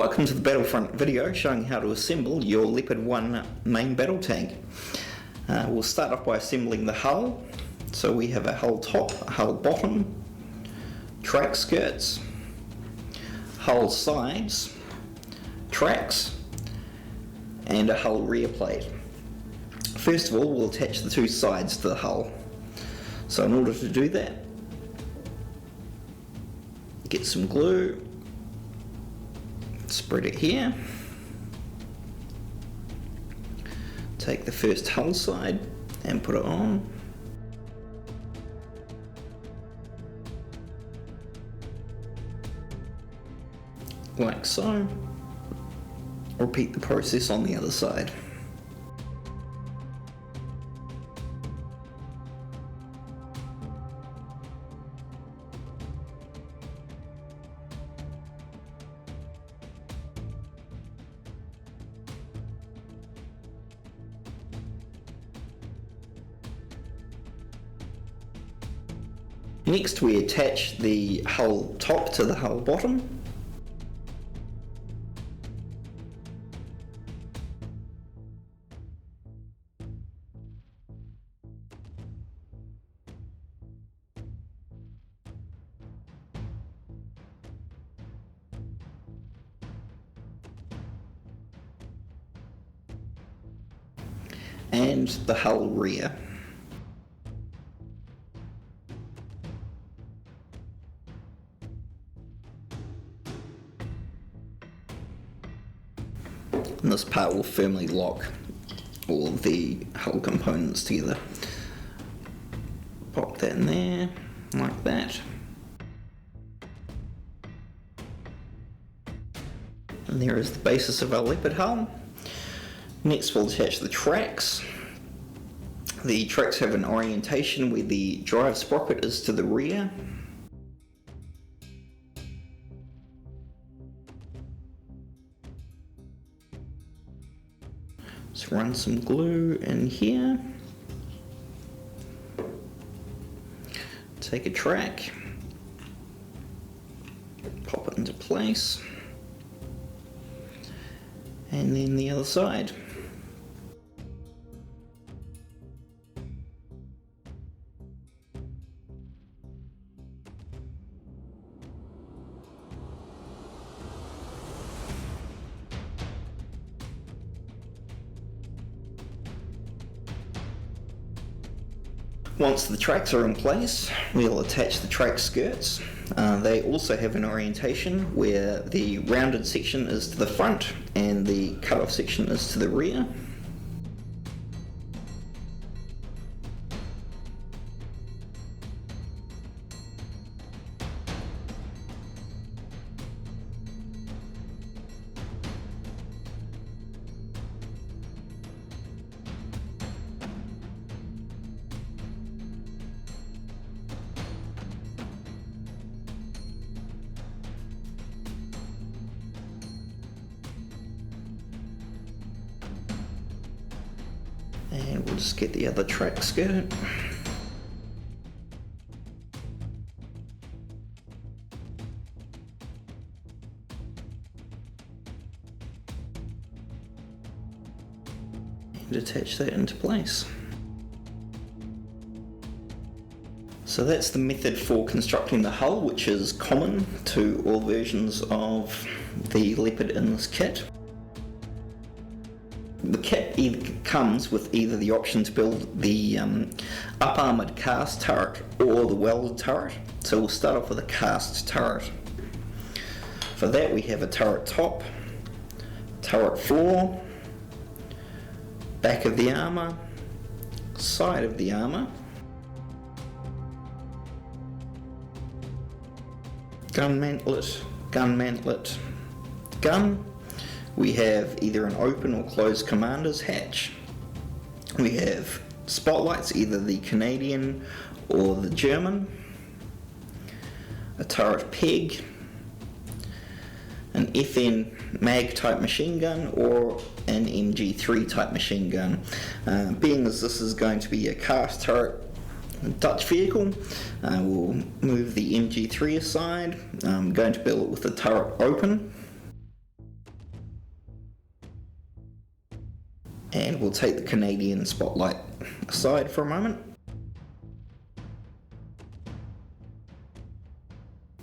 Welcome to the Battlefront video showing how to assemble your Leopard 1 main battle tank. We'll start off by assembling the hull. So we have a hull top, a hull bottom, track skirts, hull sides, tracks, and a hull rear plate. First of all, we'll attach the two sides to the hull. So in order to do that, get some glue, spread it here, take the first hull side and put it on, like so. Repeat the process on the other side. Next we attach the hull top to the hull bottom. And the hull rear. And this part will firmly lock all of the hull components together. Pop that in there, like that. And there is the basis of our Leopard hull. Next we'll attach the tracks. The tracks have an orientation where the drive sprocket is to the rear. Let's run some glue in here. Take a track, pop it into place, and then the other side. Once the tracks are in place, we'll attach the track skirts. They also have an orientation where the rounded section is to the front and the cut-off section is to the rear. And we'll just get the other track skirt. And attach that into place. So that's the method for constructing the hull, which is common to all versions of the Leopard in this kit. The kit either comes with either the option to build the up armoured cast turret or the welded turret. So we'll start off with a cast turret. For that we have a turret top, turret floor, back of the armour, side of the armour, gun mantlet, gun. We have either an open or closed commander's hatch. We have spotlights, either the Canadian or the German. A turret peg. An FN mag type machine gun or an MG3 type machine gun. Being as this is going to be a cast turret Dutch vehicle, we'll move the MG3 aside. I'm going to build it with the turret open. And we'll take the Canadian spotlight aside for a moment.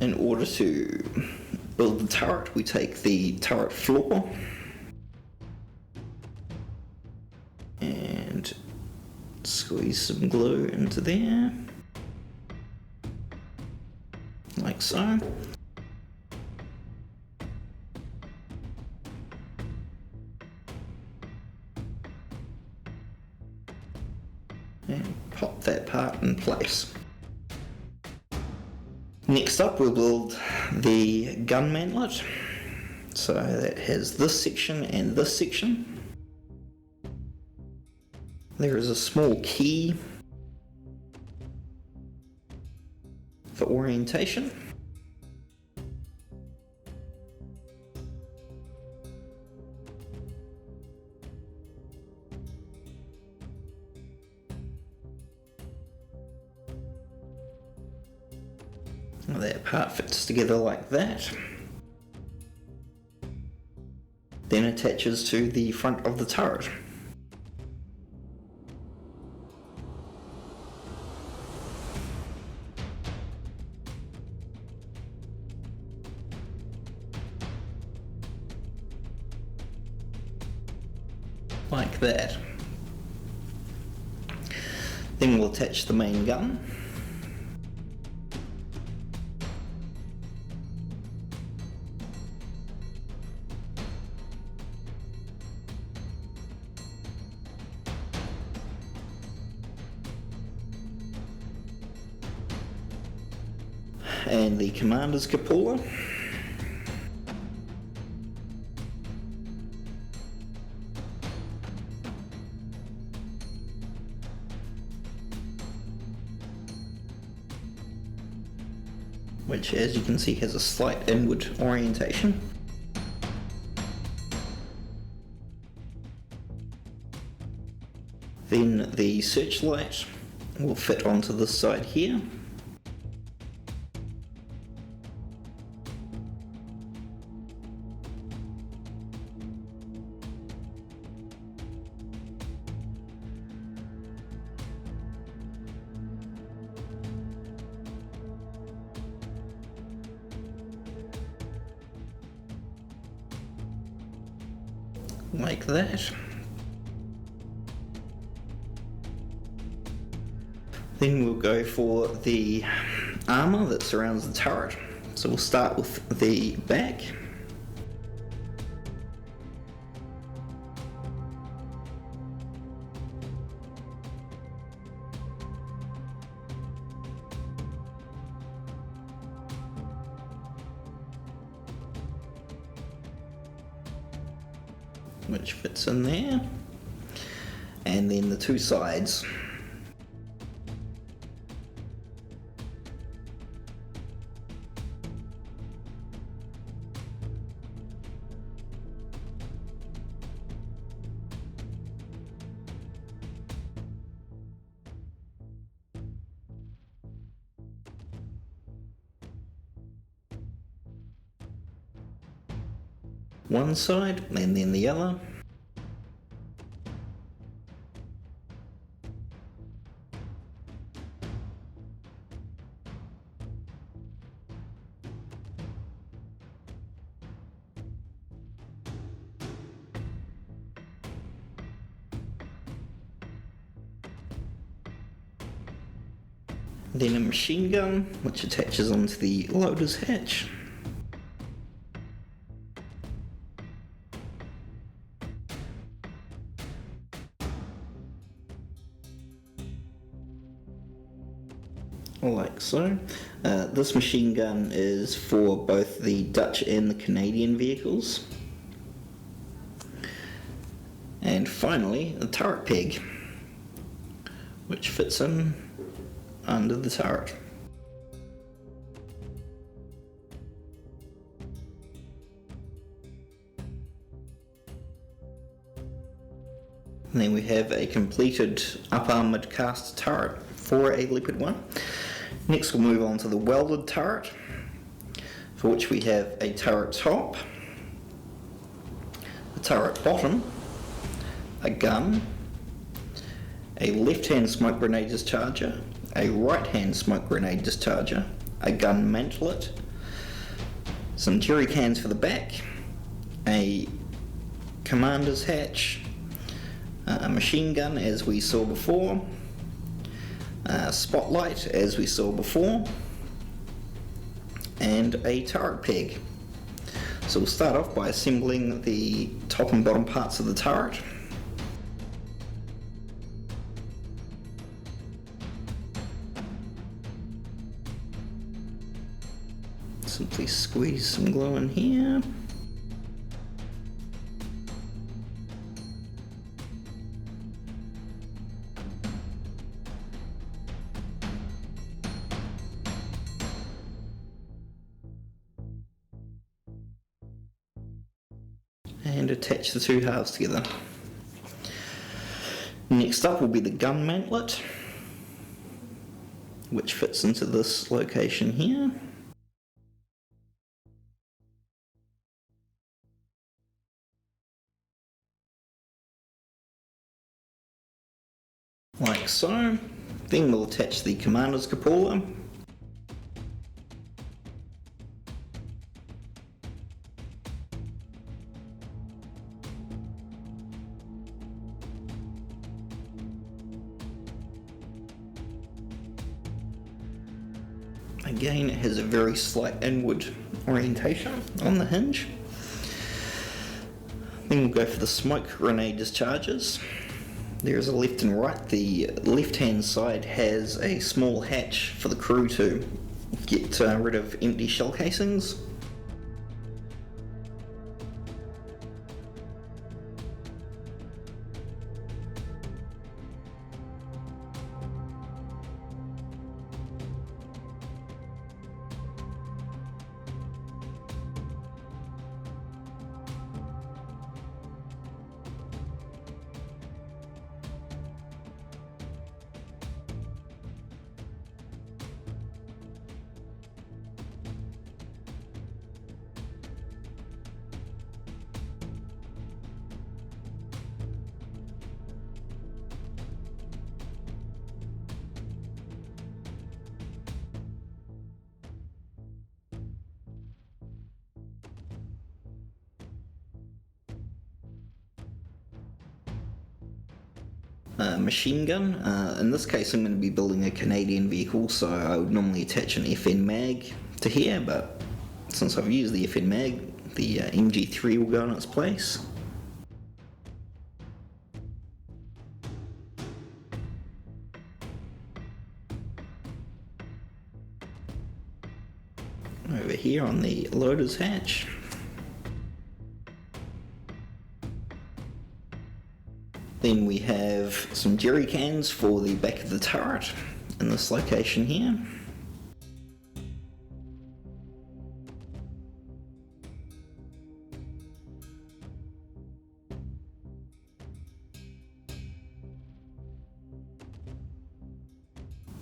In order to build the turret, we take the turret floor and squeeze some glue into there, like so. And pop that part in place. Next up, we'll build the gun mantlet. So that has this section and this section. There is a small key for orientation. That part fits together like that. Then attaches to the front of the turret. Like that. Then we'll attach the main gun. And the commander's cupola. Which, as you can see, has a slight inward orientation. Then the searchlight will fit onto this side here. Like that. Then we'll go for the armour that surrounds the turret. So we'll start with the back. Which fits in there, and then the two sides. One side and then the other. Then a machine gun, which attaches onto the loader's hatch. Like so. This machine gun is for both the Dutch and the Canadian vehicles. And finally, a turret peg, which fits in under the turret. And then we have a completed up-armoured cast turret for a Leopard 1. Next we'll move on to the welded turret, for which we have a turret top, a turret bottom, a gun, a left-hand smoke grenade discharger, a right-hand smoke grenade discharger, a gun mantlet, some jerry cans for the back, a commander's hatch, a machine gun as we saw before, a spotlight as we saw before, and a turret peg. So we'll start off by assembling the top and bottom parts of the turret. Simply squeeze some glue in here. And attach the two halves together. Next up will be the gun mantlet, which fits into this location here. Like so. Then we'll attach the commander's cupola. Again, it has a very slight inward orientation on the hinge. Then we'll go for the smoke grenade dischargers. There is a left and right. The left-hand side has a small hatch for the crew to get rid of empty shell casings. Machine gun. In this case I'm going to be building a Canadian vehicle, so I would normally attach an FN mag to here, but since I've used the FN mag, the MG3 will go in its place. Over here on the loader's hatch. Then we have some jerry cans for the back of the turret in this location here.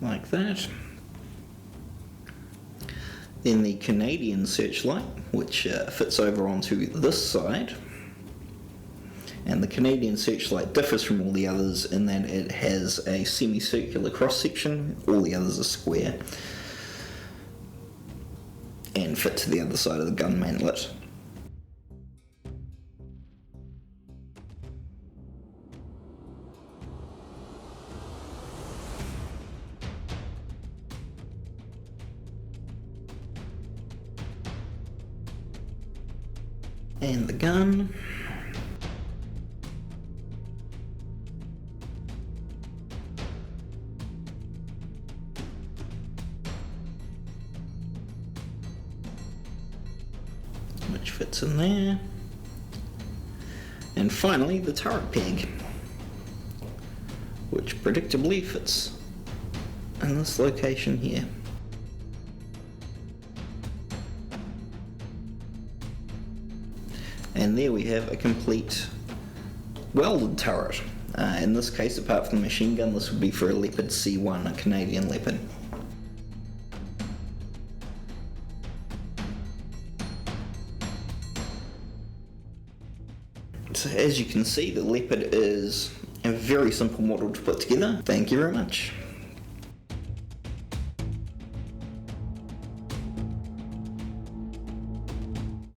Like that. Then the Canadian searchlight, which fits over onto this side. And the Canadian searchlight differs from all the others in that it has a semicircular cross section, all the others are square, and fit to the other side of the gun mantlet. And the gun. Which fits in there. And finally the turret peg, which predictably fits in this location here. And there we have a complete welded turret. In this case, apart from the machine gun, this would be for a Leopard C1, a Canadian Leopard. So as you can see, the Leopard is a very simple model to put together. Thank you very much.